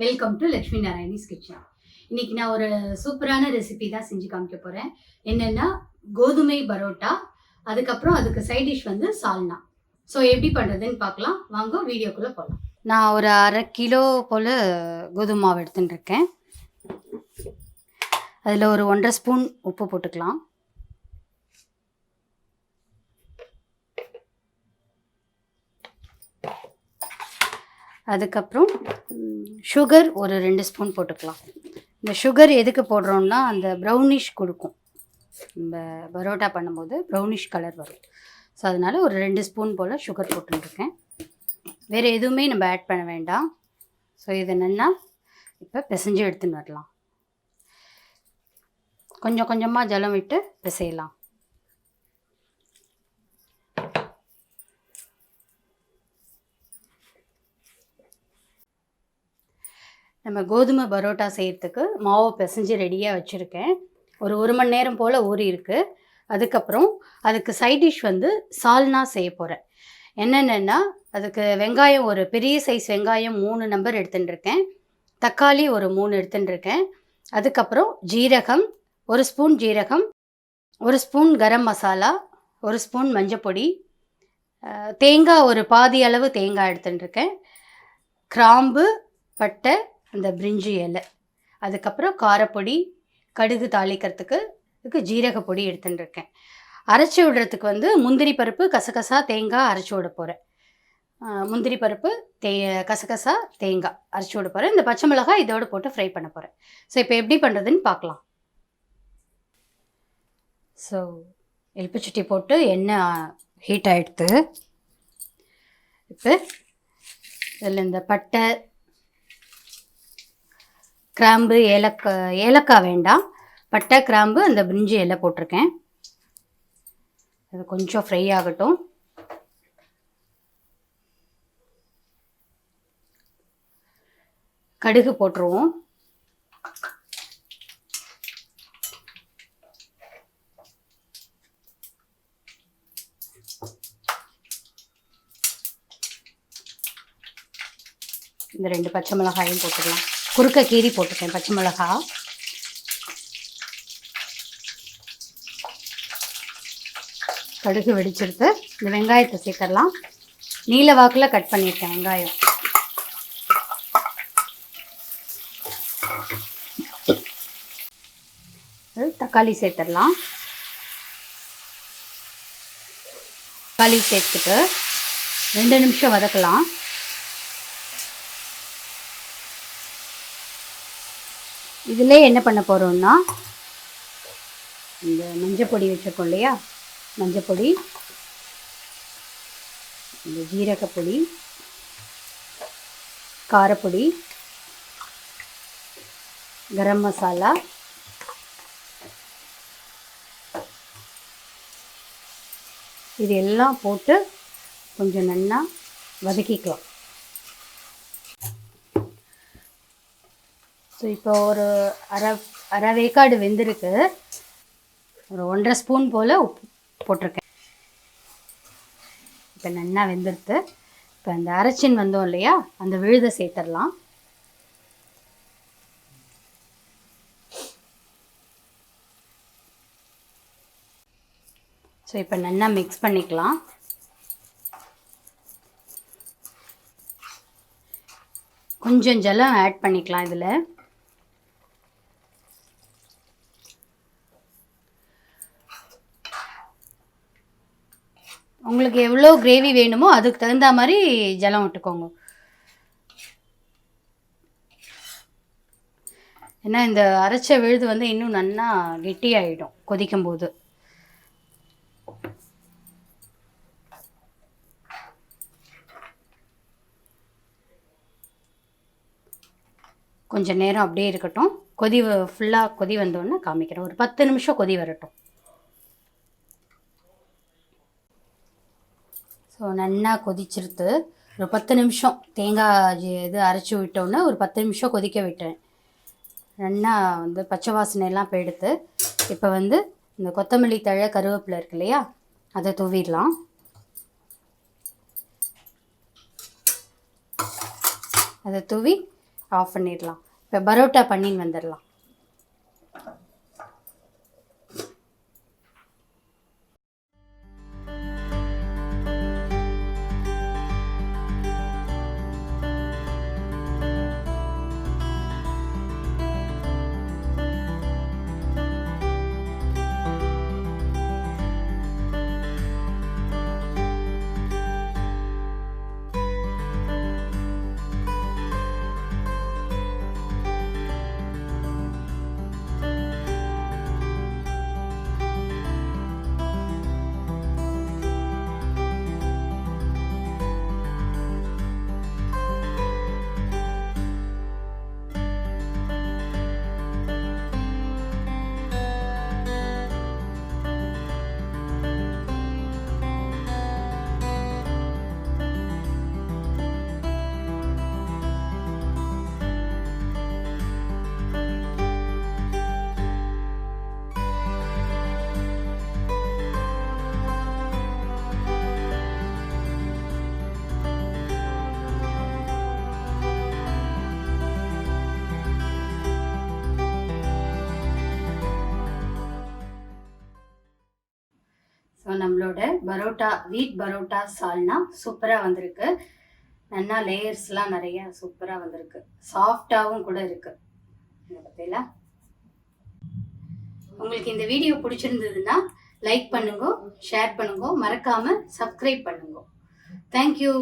Welcome to Lakshmi Narayani's kitchen. இன்னைக்கு நான் ஒரு சூப்பரான ரெசிபி தான் செஞ்சு காமிக்க போகிறேன். என்னென்னா கோதுமை பரோட்டா, அதுக்கப்புறம் அதுக்கு சைட் டிஷ் வந்து சால்னா. ஸோ எப்படி பண்ணுறதுன்னு பார்க்கலாம் வாங்க, வீடியோக்குள்ளே போகலாம். நான் ஒரு 1/2 கிலோ போல் கோதுமை மாவு எடுத்துகிட்டு இருக்கேன். அதில் ஒரு 1.5 ஸ்பூன் உப்பு போட்டுக்கலாம். அதுக்கப்புறம் சுகர் ஒரு 2 ஸ்பூன் போட்டுக்கலாம். இந்த சுகர் எதுக்கு போடுறோம்னா அந்த ப்ரௌனிஷ் கொடுக்கும். நம்ம பரோட்டா பண்ணும்போது ப்ரௌனிஷ் கலர் வரும். ஸோ அதனால் ஒரு 2 ஸ்பூன் போல் சுகர் போட்டுருக்கேன். வேறு எதுவுமே நம்ம ஆட் பண்ண வேண்டாம். ஸோ இதை நல்லா இப்போ பிசைஞ்சு எடுத்துன்னு வரலாம். கொஞ்சம் கொஞ்சமாக ஜலம் விட்டு பிசையலாம். நம்ம கோதுமை பரோட்டா செய்கிறதுக்கு மாவை பிசைஞ்சு ரெடியாக வச்சுருக்கேன். ஒரு மணி நேரம் போல் ஊறி இருக்குது. அதுக்கப்புறம் அதுக்கு சைட் டிஷ் வந்து சால்னா செய்ய போகிறேன். என்னென்னா அதுக்கு வெங்காயம், ஒரு பெரிய சைஸ் வெங்காயம் 3 நம்பர் எடுத்துகிட்டு இருக்கேன். தக்காளி ஒரு 3 எடுத்துகிட்டு இருக்கேன். அதுக்கப்புறம் ஜீரகம், 1 ஸ்பூன் ஜீரகம், 1 ஸ்பூன் கரம் மசாலா, 1 ஸ்பூன் மஞ்சப்பொடி, தேங்காய் ஒரு பாதி அளவு தேங்காய் எடுத்துகிட்டு இருக்கேன், கிராம்பு, பட்டை, அந்த பிரிஞ்சி இலை, அதுக்கப்புறம் காரப்பொடி, கடுகு தாளிக்கிறதுக்கு இதுக்கு ஜீரகப்பொடி எடுத்துகிட்டு இருக்கேன். அரைச்சி விடுறதுக்கு வந்து முந்திரி பருப்பு, கசகசா, தேங்காய் அரைச்சி விட போகிறேன். முந்திரி பருப்பு, கசகசா, தேங்காய் அரைச்சி விட போகிறேன். இந்த பச்சை மிளகாய் இதோடு போட்டு ஃப்ரை பண்ண போகிறேன். ஸோ இப்போ எப்படி பண்ணுறதுன்னு பார்க்கலாம். ஸோ எலுப்புச்சட்டி போட்டு எண்ணெய் ஹீட் ஆகிடுது. இப்போ இதில் இந்த பட்டை, கிராம்பு, ஏலக்காய் வேண்டாம், பட்டை, கிராம்பு, அந்த பிரிஞ்சி இலை போட்டிருக்கேன். அது கொஞ்சம் ஃப்ரை ஆகட்டும். கடுகு போட்டுருவோம். இந்த 2 பச்சை மிளகாயும் போட்டுக்கலாம். குறுக்க கீரி போட்டுருக்கேன் பச்சை மிளகா. கடுகு வெடிச்சிருத்து. இந்த வெங்காயத்தை சேர்த்துடலாம். நீல வாக்கில் கட் பண்ணியிருக்கேன் வெங்காயம். தக்காளி சேர்த்துடலாம். தக்காளி சேர்த்துட்டு 2 நிமிஷம் வதக்கலாம். இதிலே என்ன பண்ண போகிறோம்னா இந்த மஞ்சப்பொடி வச்சுருக்கோம் இல்லையா, மஞ்சப்பொடி, இந்த ஜீரகப்பொடி, காரப்பொடி, கரம் மசாலா, இது எல்லாம் போட்டு கொஞ்சம் நல்லா வதக்கிக்கலாம். ஸோ இப்போ ஒரு அரை வேக்காடு வெந்திருக்கு. ஒரு 1.5 ஸ்பூன் போல் உப்பு போட்டிருக்கேன். இப்போ நல்லா வெந்துடுத்து. இப்போ அந்த அரைச்சின் வந்தோம் இல்லையா, அந்த விழுதை சேர்த்துடலாம். ஸோ இப்போ நல்லா மிக்ஸ் பண்ணிக்கலாம். கொஞ்சம் ஜலம் ஆட் பண்ணிக்கலாம். இதில் உங்களுக்கு எவ்வளோ கிரேவி வேணுமோ அதுக்கு தகுந்த மாதிரி ஜலம் விட்டுக்கோங்க. ஏன்னா இந்த அரைச்ச விழுது வந்து இன்னும் நல்லா கெட்டியாகிடும் கொதிக்கும் போது. கொஞ்சம் நேரம் அப்படியே இருக்கட்டும். ஃபுல்லாக கொதி வந்தோடனே காமிக்கிறேன். ஒரு 10 நிமிஷம் கொதி வரட்டும். ஸோ நல்லா கொதிச்சிருத்து. ஒரு 10 நிமிஷம் தேங்காய் இது அரைச்சி விட்டோன்னே ஒரு 10 நிமிஷம் கொதிக்க விட்டேன். நல்லா வந்து பச்சை வாசனையெல்லாம் போயிடுத்து. இப்போ வந்து இந்த கொத்தமல்லி தழை, கருவேப்பிலை இருக்கு இல்லையா, அதை தூவிடலாம். அதை தூவி ஆஃப் பண்ணிடலாம். இப்போ பரோட்டா பண்ணின்னு வந்துடலாம். ஸோ நம்மளோட பரோட்டா வீட் பரோட்டா சால்னா சூப்பராக வந்திருக்கு. நல்லா லேயர்ஸ்லாம் நிறைய சூப்பராக வந்திருக்கு. சாஃப்டாகவும் கூட இருக்கு. பார்த்தீங்களா? உங்களுக்கு இந்த வீடியோ பிடிச்சிருந்ததுன்னா லைக் பண்ணுங்க, ஷேர் பண்ணுங்க, மறக்காம சப்ஸ்கிரைப் பண்ணுங்க. தேங்க்யூ.